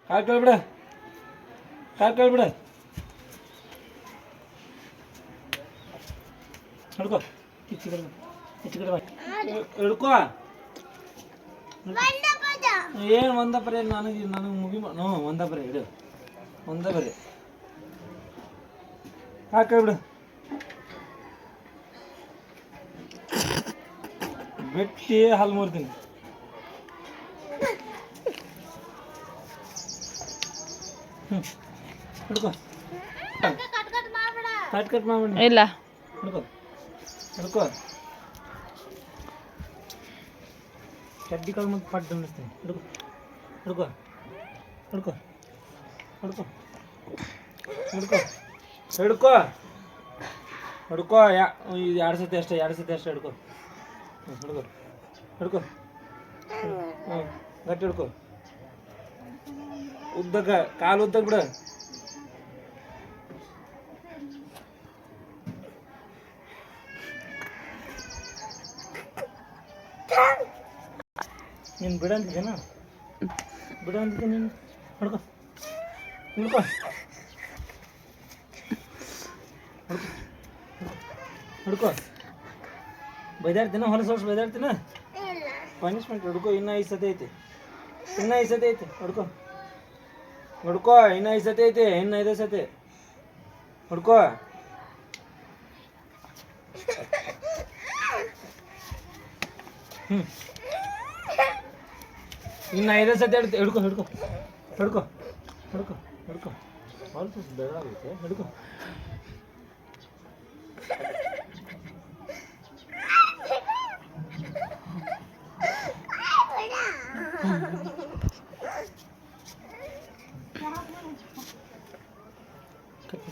ಕಾಲು ಕೇಳ್ಬಿಡ, ಕಾಲು ಕೇಳ್ಬಿಡ. ಹಿಡ್ಕೋ, ಹೆಚ್ಚು ಕಡೆ ಹಿಡ್ಕೋ. ಏನು ಒಂದ ಪರಿ ನನಗೆ ಮುಗಿ ಒಂದ ಪರಿ ಇಡು, ಒಂದ ಪರಿ ಹಾಕಿಬಿಡು. ಬೆಟ್ಟಿ ಹಾಲು ಮೂರ್ತೀನಿ. ಹಿಡ್ಕೋ, ಕಟ್ ಮಾಡ್ಬಿಡಿ. ಇಲ್ಲ ಹಿಡ್ಕೋ ಹಿಡ್ಕೋ. ಚಡ್ಡಿ ಕಾಳು ಮತ್ತು ಪಡ್ಡು ಅನ್ನಿಸ್ತೀನಿ. ಹಿಡ್ಕೋ ಹಿಡ್ಕೋ ಹಿಡ್ಕೋ ಹಿಡ್ಕೋ ಹಿಡ್ಕೋ ಹಿಡ್ಕೋ ಹಿಡ್ಕೋ. ಇದು 2 ಸತಿ ಅಷ್ಟೇ, 2 ಸತಿ ಅಷ್ಟೇ. ಹಿಡ್ಕೋ ಹಿಡ್ಕೋ ಹಿಡ್ಕೋ. ಹ್ಞೂ ಗಟ್ಟಿ ಹಿಡ್ಕೋ. ಉದ್ದಕ್ಕ ಕಾಲು ಉದ್ದಕ್ಕೆ ಬಿಡು. ನೀನು ಬಿಡ ಅಂತಿದ್ದೇನಾ? ಬಿಡ ಅಂತಿದ್ದೆ ನೀನು. ಹಿಡ್ಕೊ ಹಿಡ್ಕೊ ಹಿಡ್ಕೊ. ಬೈದಾಡ್ತೀನ, ಹೊಲಸು ಬೈದಾಡ್ತೀನ. ಪನಿಷ್ಮೆಂಟ್. ಹಿಡ್ಕೊ, ಇನ್ನೂ 5 ಸತಿ ಐತಿ, ಇನ್ನೂ 5 ಸತಿ ಐತಿ. ಹಿಡ್ಕೊ ಹಿಡ್ಕೊ, ಇನ್ನೂ 5 ಸತಿ ಐತಿ, ಇನ್ನು 5 ಸತಿ. ಹಿಡ್ಕೊ. ಇನ್ನು 5 ಸತಿ ಹಿಡ್ಕೊ ಹಿಡ್ಕೊ ಹಿಡ್ಕೊ ಹಿಡ್ಕೊ ಹಿಡ್ಕೊ. ಹೊಲಸು ಬೆಳಗಾಗೈತೆ. ಹಿಡ್ಕೊ. ಕಟ್